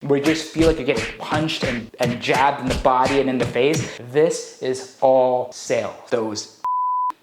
where you just feel like you're getting punched and jabbed in the body and in the face. This is all sales. Those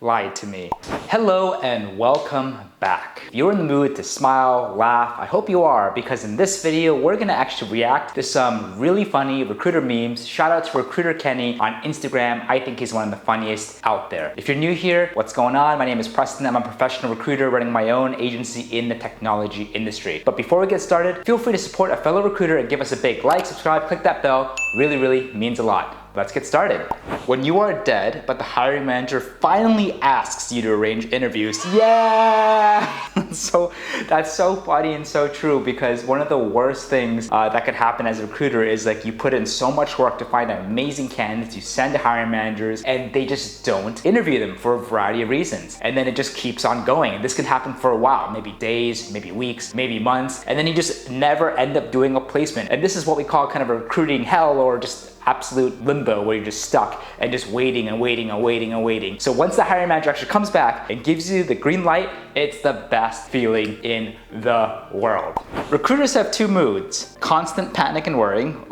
lied to me. Hello and welcome back. If you're in the mood to smile, laugh, I hope you are, because in this video, we're gonna actually react to some really funny recruiter memes. Shout out to Recruiter Kenny on Instagram. I think he's one of the funniest out there. If you're new here, what's going on? My name is Preston. I'm a professional recruiter running my own agency in the technology industry. But before we get started, feel free to support a fellow recruiter and give us a big like, subscribe, click that bell. Really means a lot. Let's get started. When you are dead, but the hiring manager finally asks you to arrange interviews, yeah! So that's so funny and so true, because one of the worst things that could happen as a recruiter is like you put in so much work to find amazing candidates, you send to hiring managers, and they just don't interview them for a variety of reasons. And then it just keeps on going. This can happen for a while, maybe days, maybe weeks, maybe months, and then you just never end up doing a placement. And this is what we call kind of a recruiting hell, or just absolute limbo, where you're just stuck and just waiting and waiting and waiting and waiting. So once the hiring manager actually comes back and gives you the green light, it's the best feeling in the world. Recruiters have two moods: constant panic and worrying,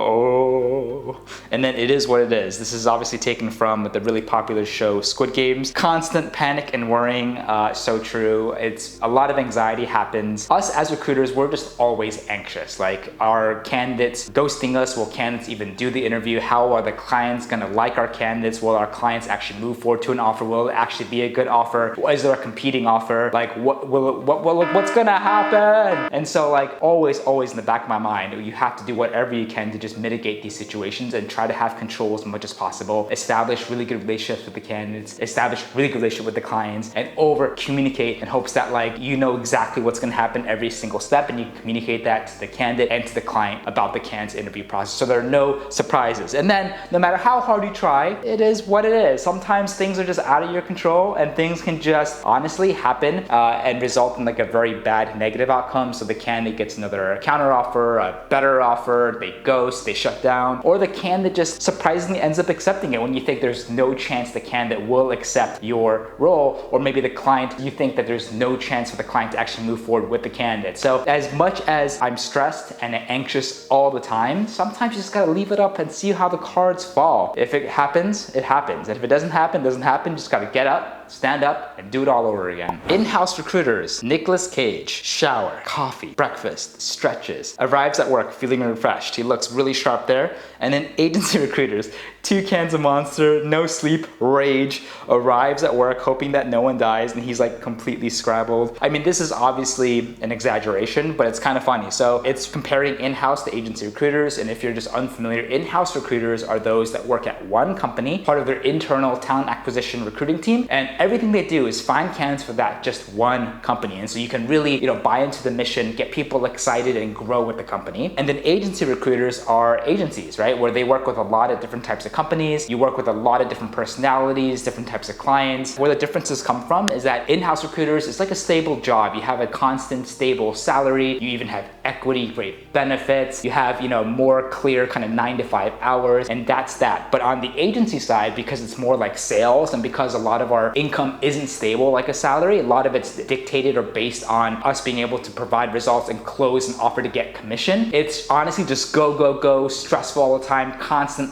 and then it is what it is. This is obviously taken from the really popular show Squid Games. Constant panic and worrying, so true. It's a lot of anxiety happens. Us as recruiters, we're just always anxious. Like, are candidates ghosting us? Will candidates even do the interview? How are the clients gonna like our candidates? Will our clients actually move forward to an offer? Will it actually be a good offer? Is there a competing offer? Like, what's gonna happen? And so, like, always in the back of my mind, you have to do whatever you can to just mitigate these situations and try to have control as much as possible. Establish really good relationships with the candidates, establish really good relationship with the clients, and over communicate in hopes that, like, you know exactly what's gonna happen every single step, and you communicate that to the candidate and to the client about the candidate's interview process, so there are no surprises. And then no matter how hard you try, it is what it is. Sometimes things are just out of your control, and things can just honestly happen and result in like a very bad negative outcome. So the candidate gets another counter offer, a better offer, they ghost, they shut down, or the candidate just surprisingly ends up accepting it when you think there's no chance the candidate will accept your role, or maybe the client, you think that there's no chance for the client to actually move forward with the candidate. So as much as I'm stressed and anxious all the time, sometimes you just gotta leave it up and see how the cards fall. If it happens, it happens. And if it doesn't happen, it doesn't happen. You just gotta get up, stand up, and do it all over again. In-house recruiters: Nicolas Cage, shower, coffee, breakfast, stretches, arrives at work feeling refreshed. He looks really sharp there. And then agency recruiters: 2 cans of Monster, no sleep, rage, arrives at work hoping that no one dies, and he's like completely scrabbled. I mean, this is obviously an exaggeration, but it's kind of funny. So it's comparing in-house to agency recruiters, and if you're just unfamiliar, in-house recruiters are those that work at one company, part of their internal talent acquisition recruiting team, and everything they do is find candidates for that just one company. And so you can really, buy into the mission, get people excited, and grow with the company. And then agency recruiters are agencies, right? Where they work with a lot of different types of companies. You work with a lot of different personalities, different types of clients. Where the differences come from is that in-house recruiters, it's like a stable job. You have a constant, stable salary. You even have equity, great benefits. You have, more clear kind of 9 to 5 hours, and that's that. But on the agency side, because it's more like sales, and because a lot of our income isn't stable like a salary, a lot of it's dictated or based on us being able to provide results and close an offer to get commission. It's honestly just go, stressful all the time, constant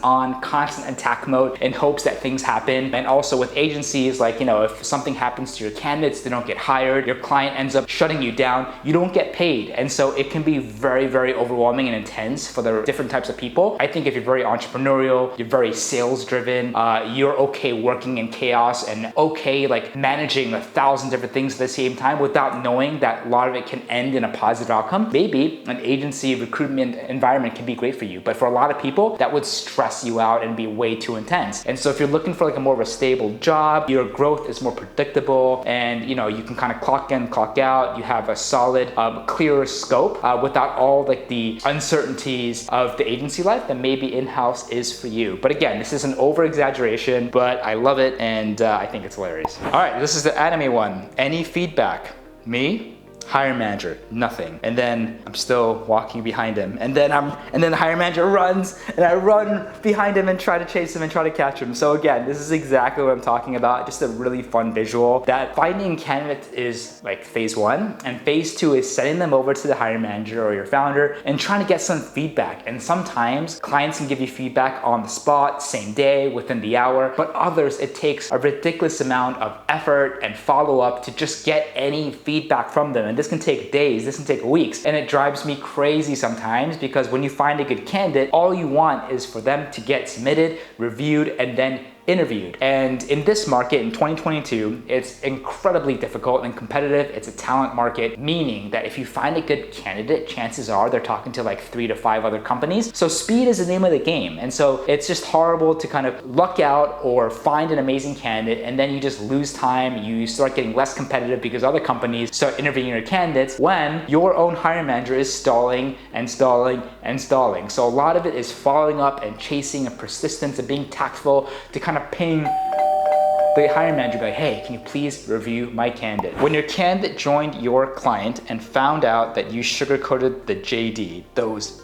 attack mode in hopes that things happen. And also with agencies, like, if something happens to your candidates, they don't get hired, your client ends up shutting you down, you don't get paid. And so it can be very overwhelming and intense for the different types of people. I think if you're very entrepreneurial, you're very sales driven, you're okay working in chaos and okay like managing 1,000 different things at the same time without knowing that a lot of it can end in a positive outcome, maybe an agency recruitment environment can be great for you. But for a lot of people, that would stress you out and be way too intense. And so if you're looking for like a more of a stable job, your growth is more predictable, and you can kind of clock in, clock out, you have a solid, clearer scope without all like the uncertainties of the agency life, then maybe in-house is for you. But again, this is an over-exaggeration, but I love it, and I think it's hilarious. All right, this is the anime one. Any feedback? Me? Hiring manager, nothing. And then I'm still walking behind him. And then the hiring manager runs and I run behind him and try to chase him and try to catch him. So again, this is exactly what I'm talking about. Just a really fun visual that finding candidates is like phase 1, and phase 2 is sending them over to the hiring manager or your founder and trying to get some feedback. And sometimes clients can give you feedback on the spot, same day, within the hour, but others it takes a ridiculous amount of effort and follow-up to just get any feedback from them. And this can take days, this can take weeks, and it drives me crazy sometimes because when you find a good candidate, all you want is for them to get submitted, reviewed, and then interviewed. And in this market in 2022, it's incredibly difficult and competitive. It's a talent market, meaning that if you find a good candidate, chances are they're talking to like 3 to 5 other companies. So speed is the name of the game. And so it's just horrible to kind of luck out or find an amazing candidate and then you just lose time. You start getting less competitive because other companies start interviewing your candidates when your own hiring manager is stalling and stalling and stalling. So a lot of it is following up and chasing and persistence and being tactful to kind of ping the hiring manager, be like, hey, can you please review my candidate? When your candidate joined your client and found out that you sugarcoated the JD, those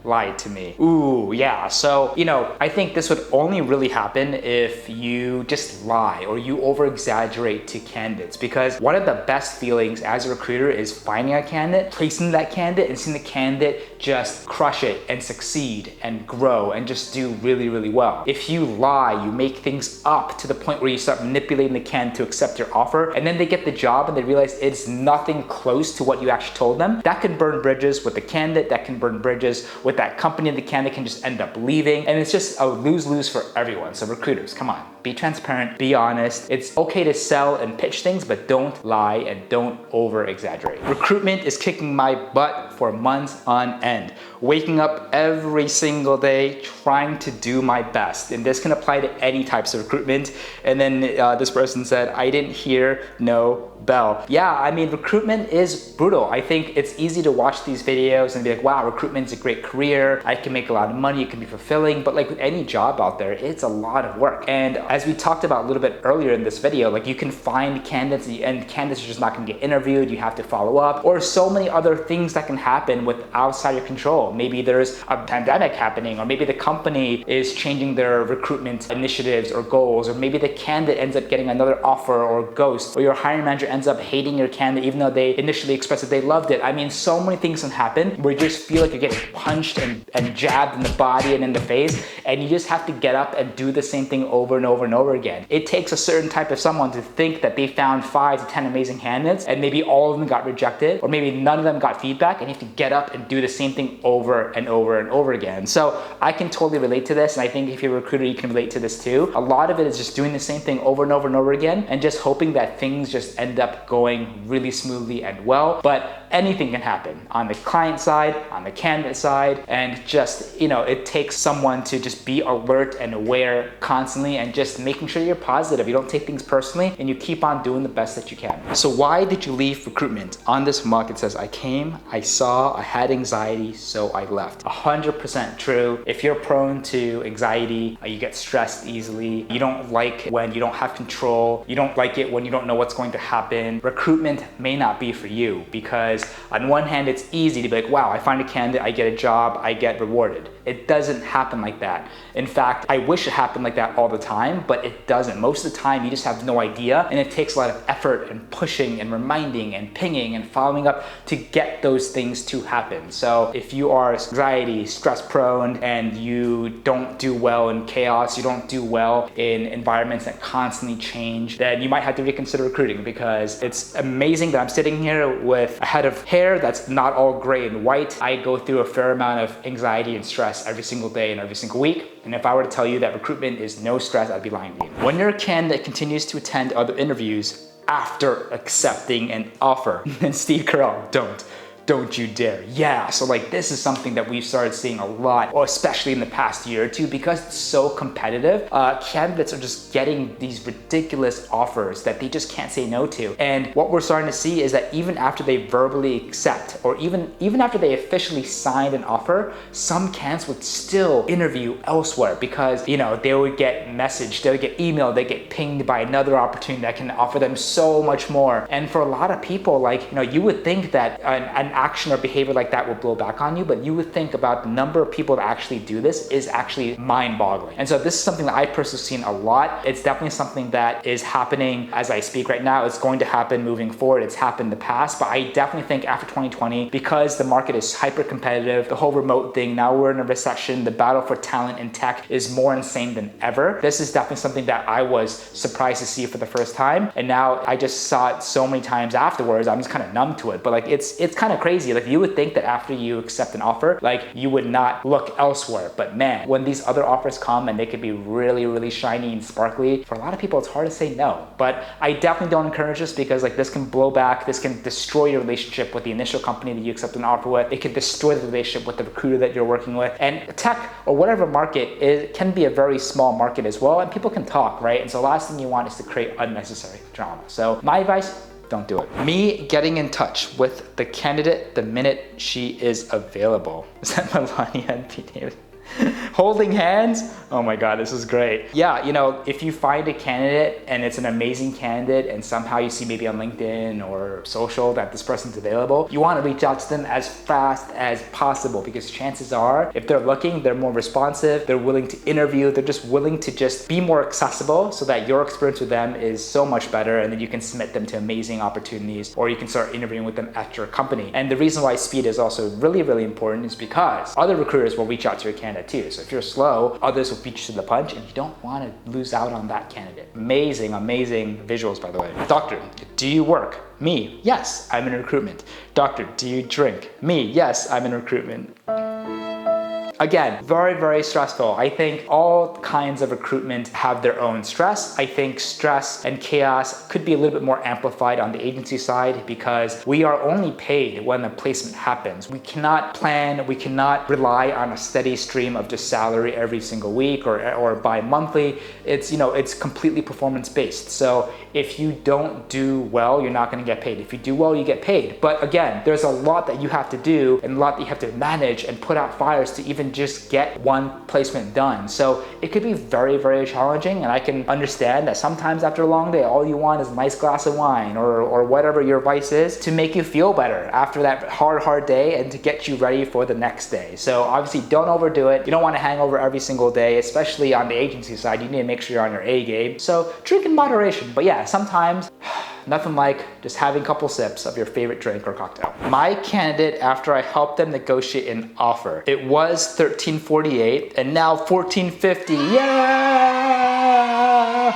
lied to me. Ooh, yeah. So, I think this would only really happen if you just lie or you over exaggerate to candidates, because one of the best feelings as a recruiter is finding a candidate, placing that candidate, and seeing the candidate just crush it and succeed and grow and just do really, really well. If you lie, you make things up to the point where you start manipulating the candidate to accept your offer, and then they get the job and they realize it's nothing close to what you actually told them, that can burn bridges with the candidate, that can burn bridges with that company, and the candidate can just end up leaving, and it's just a lose-lose for everyone. So recruiters, come on, be transparent, be honest. It's okay to sell and pitch things, but don't lie and don't over-exaggerate. Recruitment is kicking my butt for months on end, waking up every single day trying to do my best, and this can apply to any types of recruitment. And then this person said, I didn't hear no bell. Yeah, I mean, recruitment is brutal. I think it's easy to watch these videos and be like, wow, recruitment's a great career, I can make a lot of money, it can be fulfilling, but like with any job out there, it's a lot of work. And as we talked about a little bit earlier in this video, like you can find candidates and candidates are just not gonna get interviewed, you have to follow up, or so many other things that can happen with outside your control. Maybe there's a pandemic happening, or maybe the company is changing their recruitment initiatives or goals, or maybe the candidate ends up getting another offer or ghost, or your hiring manager ends up hating your candidate even though they initially expressed that they loved it. I mean, so many things can happen where you just feel like you're getting punched and jabbed in the body and in the face, and you just have to get up and do the same thing over and over and over again. It takes a certain type of someone to think that they found 5 to 10 amazing candidates and maybe all of them got rejected, or maybe none of them got feedback, and you have to get up and do the same thing over and over and over again. So I can totally relate to this, and I think if you're a recruiter, you can relate to this too. A lot of it is just doing the same thing over and over and over again and just hoping that things just end up going really smoothly and well. But anything can happen on the client side, on the candidate side, and just, it takes someone to just be alert and aware constantly and just making sure you're positive. You don't take things personally and you keep on doing the best that you can. So why did you leave recruitment? On this mug, it says, I came, I saw, I had anxiety, so I left. 100% true. If you're prone to anxiety, you get stressed easily, you don't like when you don't have control, you don't like it when you don't know what's going to happen, recruitment may not be for you, because on one hand, it's easy to be like, wow, I find a candidate, I get a job, I get rewarded. It doesn't happen like that. In fact, I wish it happened like that all the time, but it doesn't. Most of the time, you just have no idea, and it takes a lot of effort and pushing and reminding and pinging and following up to get those things to happen. So if you are anxiety, stress prone, and you don't do well in chaos, you don't do well in environments that constantly change, then you might have to reconsider recruiting, because it's amazing that I'm sitting here with a head of hair that's not all gray and white. I go through a fair amount of anxiety and stress every single day and every single week. And if I were to tell you that recruitment is no stress, I'd be lying to you. When you're a candidate that continues to attend other interviews after accepting an offer, then Steve Carell, don't you dare. Yeah, so like this is something that we've started seeing a lot, or especially in the past year or two, because it's so competitive. Candidates are just getting these ridiculous offers that they just can't say no to. And what we're starting to see is that even after they verbally accept, or even after they officially signed an offer, some candidates would still interview elsewhere because, you know, they would get messaged, they would get emailed, they get pinged by another opportunity that can offer them so much more. And for a lot of people, like, you know, you would think that an action or behavior like that would blow back on you, but you would think about the number of people that actually do this is actually mind-boggling. And so this is something that I personally seen a lot. It's definitely something that is happening as I speak right now. It's going to happen moving forward. It's happened in the past, but I definitely think after 2020, because the market is hyper competitive, the whole remote thing, now we're in a recession, the battle for talent in tech is more insane than ever. This is definitely something that I was surprised to see for the first time. And now I just saw it so many times afterwards, I'm just kind of numb to it. But like, it's kind of crazy. Like, you would think that after you accept an offer, like, you would not look elsewhere. But man, when these other offers come and they could be really, really shiny and sparkly, for a lot of people, it's hard to say no. But I definitely don't encourage this, because like, this can blow back, this can destroy your relationship with the initial company that you accept an offer with. It can destroy the relationship with the recruiter that you're working with. And tech or whatever market can be a very small market as well, and people can talk, right? And so the last thing you want is to create unnecessary drama. So my advice, don't do it. Me getting in touch with the candidate the minute she is available. Is that Melania and Pete Davis? Holding hands? Oh my God, this is great. Yeah, you know, if you find a candidate and it's an amazing candidate and somehow you see maybe on LinkedIn or social that this person's available, you want to reach out to them as fast as possible, because chances are, if they're looking, they're more responsive, they're willing to interview, they're just willing to just be more accessible, so that your experience with them is so much better, and then you can submit them to amazing opportunities, or you can start interviewing with them at your company. And the reason why speed is also really, really important is because other recruiters will reach out to your candidate too. So if you're slow, others will beat you to the punch, and you don't want to lose out on that candidate. Amazing, amazing visuals, by the way. Doctor, do you work? Me, yes, I'm in recruitment. Doctor, do you drink? Me, yes, I'm in recruitment. Again, very, very stressful. I think all kinds of recruitment have their own stress. I think stress and chaos could be a little bit more amplified on the agency side, because we are only paid when a placement happens. We cannot plan, we cannot rely on a steady stream of just salary every single week or bi-monthly. It's, you know, it's completely performance-based. So if you don't do well, you're not gonna get paid. If you do well, you get paid. But again, there's a lot that you have to do and a lot that you have to manage and put out fires to even just get one placement done. So it could be very, very challenging, and I can understand that sometimes after a long day, all you want is a nice glass of wine or whatever your vice is to make you feel better after that hard day and to get you ready for the next day. So obviously don't overdo it. You don't want to hang over every single day, especially on the agency side. You need to make sure you're on your A game. So drink in moderation. But yeah, sometimes nothing like just having a couple sips of your favorite drink or cocktail. My candidate, after I helped them negotiate an offer, it was $13.48 and now $14.50. Yeah!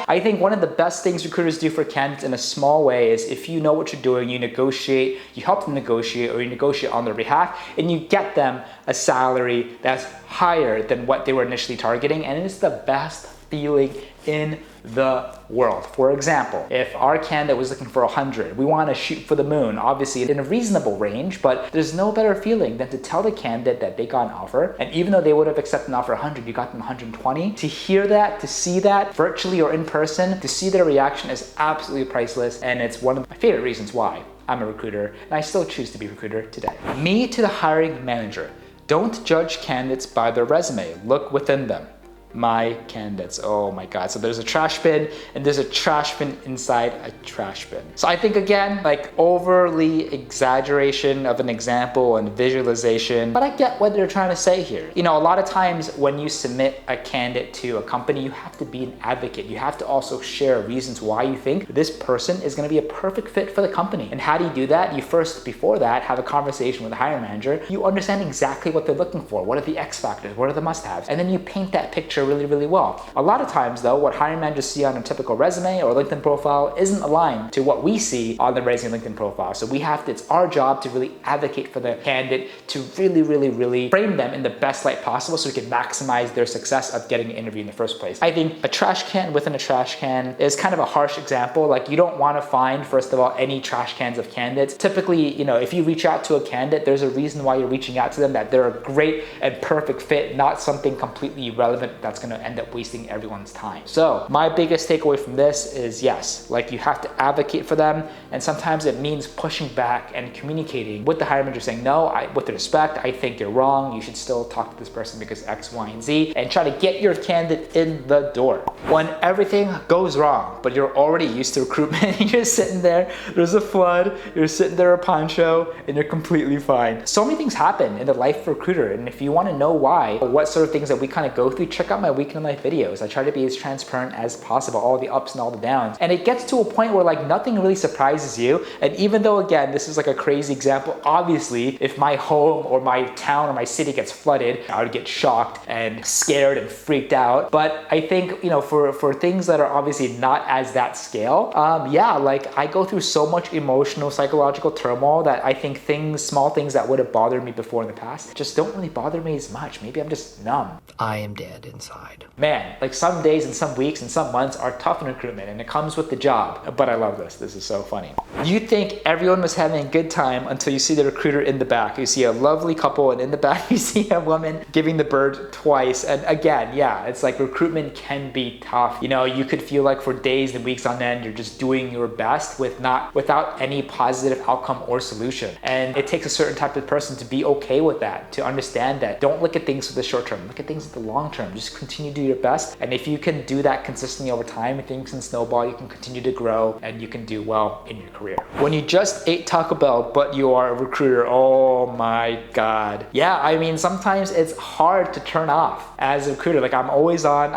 I think one of the best things recruiters do for candidates in a small way is, if you know what you're doing, you negotiate, you help them negotiate, or you negotiate on their behalf, and you get them a salary that's higher than what they were initially targeting, and it's the best feeling in the world. For example, if our candidate was looking for 100, we want to shoot for the moon, obviously in a reasonable range, but there's no better feeling than to tell the candidate that they got an offer, and even though they would have accepted an offer 100, you got them 120. To hear that, to see that virtually or in person, to see their reaction is absolutely priceless, and it's one of my favorite reasons why I'm a recruiter, and I still choose to be a recruiter today. Me to the hiring manager: don't judge candidates by their resume, look within them. My candidates, oh my God. So there's a trash bin, and there's a trash bin inside a trash bin. So I think, again, like overly exaggeration of an example and visualization, but I get what they're trying to say here. You know, a lot of times when you submit a candidate to a company, you have to be an advocate. You have to also share reasons why you think this person is gonna be a perfect fit for the company. And how do you do that? You first, before that, have a conversation with the hiring manager. You understand exactly what they're looking for. What are the X factors? What are the must-haves? And then you paint that picture picture really, really well. A lot of times though, what hiring managers see on a typical resume or LinkedIn profile isn't aligned to what we see on the resume and LinkedIn profile. So it's our job to really advocate for the candidate to really, really, really frame them in the best light possible so we can maximize their success of getting an interview in the first place. I think a trash can within a trash can is kind of a harsh example. Like, you don't want to find, first of all, any trash cans of candidates. Typically, if you reach out to a candidate, there's a reason why you're reaching out to them, that they're a great and perfect fit, not something completely irrelevant that's going to end up wasting everyone's time. So my biggest takeaway from this is, yes, like, you have to advocate for them, and sometimes it means pushing back and communicating with the hiring manager, saying, no, with respect, I think you're wrong. You should still talk to this person because X, Y, and Z, and try to get your candidate in the door. When everything goes wrong, but you're already used to recruitment, you're sitting there, there's a flood, you're sitting there a poncho, and you're completely fine. So many things happen in the life of a recruiter, and if you want to know why, what sort of things that we kind of go through, check out my week in life videos. I try to be as transparent as possible, all the ups and all the downs. And it gets to a point where like nothing really surprises you. And even though, again, this is like a crazy example, obviously, if my home or my town or my city gets flooded, I would get shocked and scared and freaked out. But I think, for things that are obviously not as that scale, like, I go through so much emotional, psychological turmoil that I think small things that would have bothered me before in the past just don't really bother me as much. Maybe I'm just numb. I am dead inside. Man, like, some days and some weeks and some months are tough in recruitment, and it comes with the job. But I love this. This is so funny. You think everyone was having a good time until you see the recruiter in the back. You see a lovely couple, and in the back you see a woman giving the bird twice. And again, yeah, it's like recruitment can be tough. You could feel like for days and weeks on end, you're just doing your best without any positive outcome or solution. And it takes a certain type of person to be okay with that, to understand that. Don't look at things for the short term, look at things for the long term. Just continue to do your best. And if you can do that consistently over time, things can snowball, you can continue to grow, and you can do well in your career. When you just ate Taco Bell, but you are a recruiter, oh my God. Yeah, I mean, sometimes it's hard to turn off as a recruiter. Like, I'm always on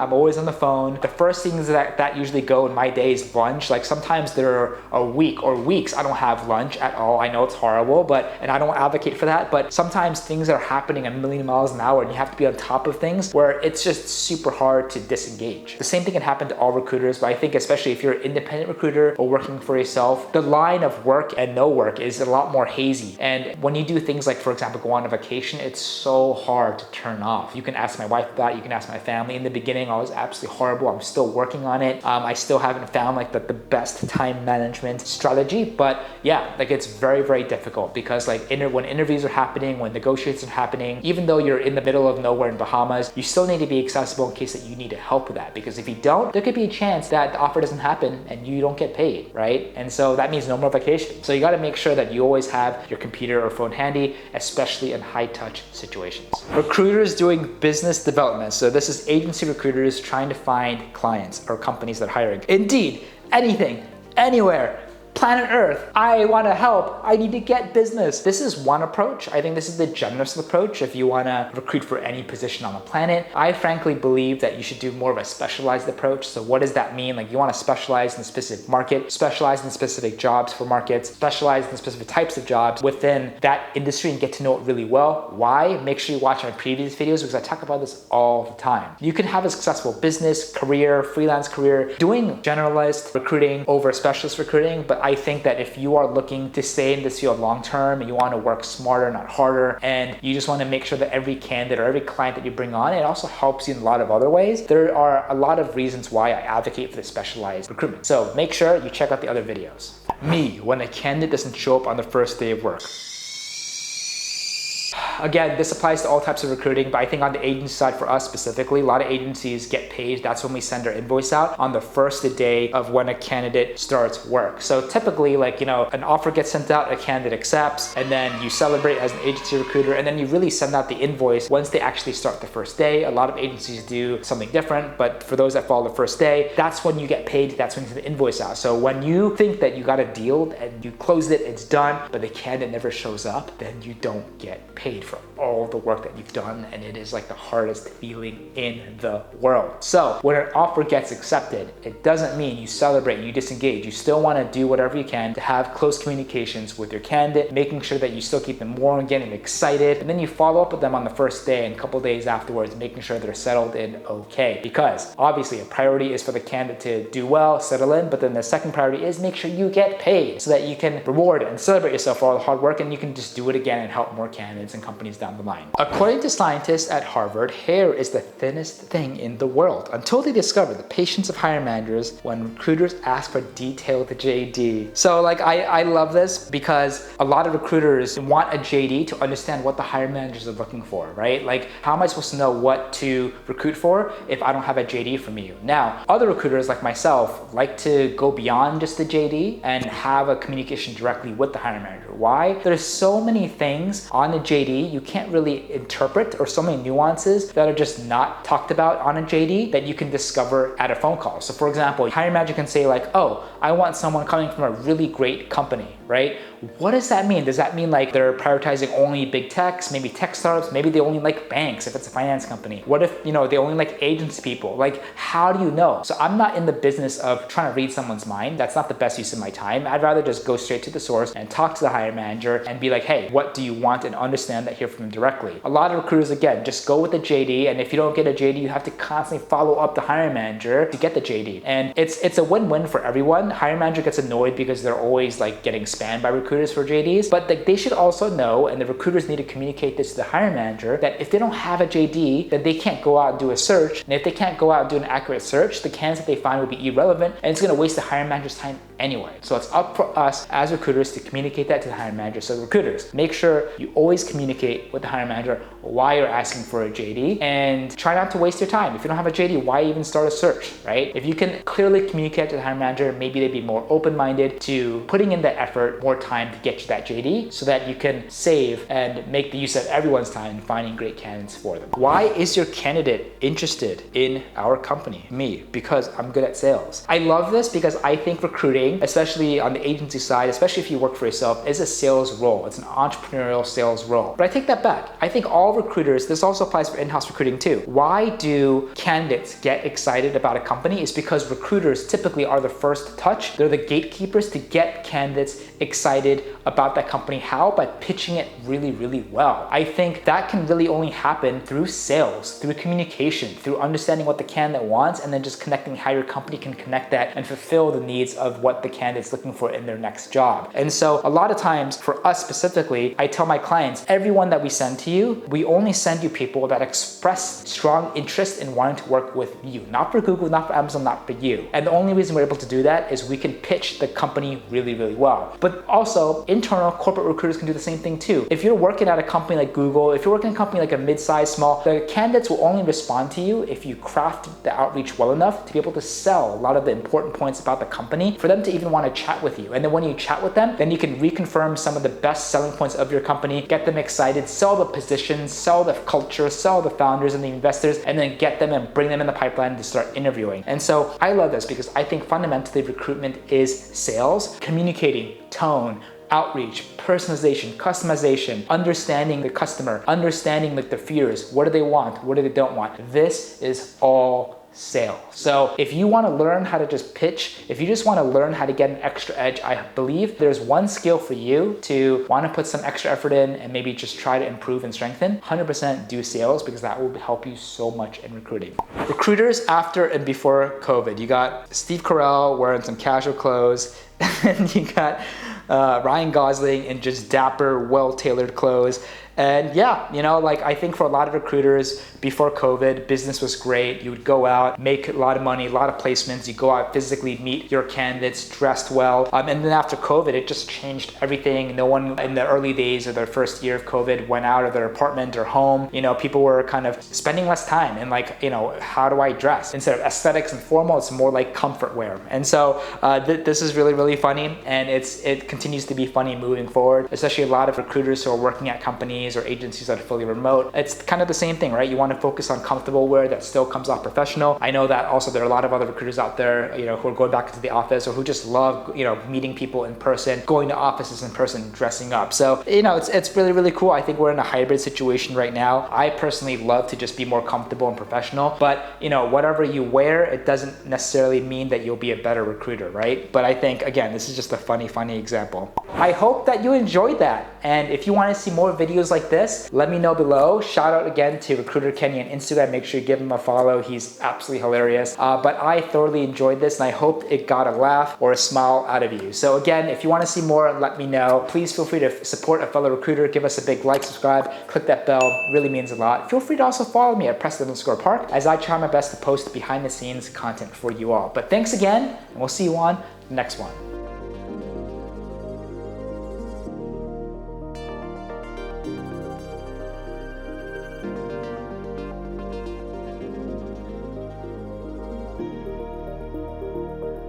the phone. The first things that usually go in my day is lunch. Like, sometimes there are a week or weeks I don't have lunch at all. I know it's horrible, and I don't advocate for that, but sometimes things are happening a million miles an hour and you have to be on top of things where it's just super hard to disengage. The same thing can happen to all recruiters, but I think especially if you're an independent recruiter or working for yourself, the line of work and no work is a lot more hazy. And when you do things like, for example, go on a vacation, it's so hard to turn off. You can ask my wife that, you can ask my family. In the beginning, I was absolutely horrible. I'm still working on it. I still haven't found like the best time management strategy, but yeah, like, it's very, very difficult because like when interviews are happening, when negotiations are happening, even though you're in the middle of nowhere in Bahamas, you still need to be accessible in case that you need help with that, because if you don't, there could be a chance that the offer doesn't happen and you don't get paid, right? And so that means no more vacation. So you got to make sure that you always have your computer or phone handy, especially in high touch situations. Recruiters doing business development. So this is agency recruiters trying to find clients or companies that are hiring. Indeed, anything, anywhere, planet Earth, I want to help, I need to get business. This is one approach. I think this is the generous approach if you want to recruit for any position on the planet. I frankly believe that you should do more of a specialized approach. So what does that mean? Like, you want to specialize in a specific market, specialize in specific jobs for markets, specialize in specific types of jobs within that industry and get to know it really well. Why? Make sure you watch my previous videos because I talk about this all the time. You can have a successful business, career, freelance career, doing generalist recruiting over specialist recruiting, but I think that if you are looking to stay in this field long term and you want to work smarter, not harder, and you just want to make sure that every candidate or every client that you bring on, it also helps you in a lot of other ways. There are a lot of reasons why I advocate for the specialized recruitment. So make sure you check out the other videos. Me, when a candidate doesn't show up on the first day of work. Again, this applies to all types of recruiting, but I think on the agency side for us specifically, a lot of agencies get paid. That's when we send our invoice out on the first day of when a candidate starts work. So typically, like, an offer gets sent out, a candidate accepts, and then you celebrate as an agency recruiter, and then you really send out the invoice once they actually start the first day. A lot of agencies do something different, but for those that follow the first day, that's when you get paid. That's when you send the invoice out. So when you think that you got a deal and you closed it, it's done, but the candidate never shows up, then you don't get paid paid for all the work that you've done, and it is like the hardest feeling in the world. So when an offer gets accepted, it doesn't mean you celebrate, you disengage. You still want to do whatever you can to have close communications with your candidate, making sure that you still keep them warm, getting excited, and then you follow up with them on the first day and a couple days afterwards, making sure they're settled in okay. Because obviously a priority is for the candidate to do well, settle in, but then the second priority is make sure you get paid so that you can reward and celebrate yourself for all the hard work, and you can just do it again and help more candidates and companies down the line. According to scientists at Harvard, hair is the thinnest thing in the world until they discovered the patience of hiring managers when recruiters ask for detailed JD. So like I love this because a lot of recruiters want a JD to understand what the hiring managers are looking for, right? Like, how am I supposed to know what to recruit for if I don't have a JD from you? Now, other recruiters like myself like to go beyond just the JD and have a communication directly with the hiring manager. Why? There's so many things on a JD you can't really interpret, or so many nuances that are just not talked about on a JD that you can discover at a phone call. So for example, hiring manager can say like, oh, I want someone coming from a really great company, right? What does that mean? Does that mean like they're prioritizing only big techs, maybe tech startups, maybe they only like banks if it's a finance company? What if, they only like agency people? Like, how do you know? So I'm not in the business of trying to read someone's mind. That's not the best use of my time. I'd rather just go straight to the source and talk to the hiring manager and be like, hey, what do you want, and understand that, hear from them directly. A lot of recruiters, again, just go with the JD, and if you don't get a JD, you have to constantly follow up the hiring manager to get the JD. And it's a win-win for everyone. Hiring manager gets annoyed because they're always like getting spammed by recruiters for JDs, but like they should also know, and the recruiters need to communicate this to the hiring manager, that if they don't have a JD, then they can't go out and do a search. And if they can't go out and do an accurate search, the candidates that they find will be irrelevant, and it's going to waste the hiring manager's time anyway. So it's up for us as recruiters to communicate that to the hiring manager. So recruiters, make sure you always communicate with the hiring manager why you're asking for a JD, and try not to waste your time. If you don't have a JD, why even start a search, right? If you can clearly communicate to the hiring manager, maybe they'd be more open-minded to putting in the effort, more time to get you that JD, so that you can save and make the use of everyone's time in finding great candidates for them. Why is your candidate interested in our company? Me, because I'm good at sales. I love this because I think recruiting, especially on the agency side, especially if you work for yourself, is a sales role. It's an entrepreneurial sales role. But I take that back. I think all recruiters, this also applies for in-house recruiting too. Why do candidates get excited about a company? Is because recruiters typically are the first touch. They're the gatekeepers to get candidates excited about that company. How? By pitching it really, really well. I think that can really only happen through sales, through communication, through understanding what the candidate wants, and then just connecting how your company can connect that and fulfill the needs of what the candidate's looking for in their next job. And so a lot of times for us specifically, I tell my clients, everyone that we send to you, we only send you people that express strong interest in wanting to work with you. Not for Google, not for Amazon, not for you. And the only reason we're able to do that is we can pitch the company really, really well. But also internal corporate recruiters can do the same thing too. If you're working at a company like Google, if you're working at a company like a mid-size, small, the candidates will only respond to you if you craft the outreach well enough to be able to sell a lot of the important points about the company for them to even want to chat with you. And then when you chat with them, then you can reconfirm some of the best selling points of your company, get them excited, sell the positions, sell the culture, sell the founders and the investors, and then get them and bring them in the pipeline to start interviewing. And so I love this because I think fundamentally recruitment is sales, communicating, tone, outreach, personalization, customization, understanding the customer, understanding like their fears, what do they want, what do they don't want. This is all sales. So if you want to learn how to just pitch, if you just want to learn how to get an extra edge, I believe there's one skill for you to want to put some extra effort in and maybe just try to improve and strengthen. 100% do sales, because that will help you so much in recruiting. Recruiters after and before COVID. You got Steve Carell wearing some casual clothes, and you got Ryan Gosling in just dapper, well-tailored clothes. And yeah, I think for a lot of recruiters before COVID, business was great. You would go out, make a lot of money, a lot of placements. You go out physically, meet your candidates, dressed well. And then after COVID, it just changed everything. No one in the early days of their first year of COVID went out of their apartment or home. People were kind of spending less time in how do I dress? Instead of aesthetics and formal, it's more like comfort wear. And so this is really, really funny. And it continues to be funny moving forward, especially a lot of recruiters who are working at companies companies or agencies that are fully remote, it's kind of the same thing, right? You want to focus on comfortable wear that still comes off professional. I know that also there are a lot of other recruiters out there, who are going back into the office or who just love, meeting people in person, going to offices in person, dressing up. So, it's really, really cool. I think we're in a hybrid situation right now. I personally love to just be more comfortable and professional, but whatever you wear, it doesn't necessarily mean that you'll be a better recruiter, right? But I think, again, this is just a funny example. I hope that you enjoyed that. And if you want to see more videos like this, let me know below. Shout out again to Recruiter Kenny on Instagram. Make sure you give him a follow. He's absolutely hilarious. But I thoroughly enjoyed this and I hope it got a laugh or a smile out of you. So again, if you want to see more, let me know. Please feel free to support a fellow recruiter. Give us a big like, subscribe, click that bell. It really means a lot. Feel free to also follow me at Preston_Park as I try my best to post behind the scenes content for you all. But thanks again, and we'll see you on the next one.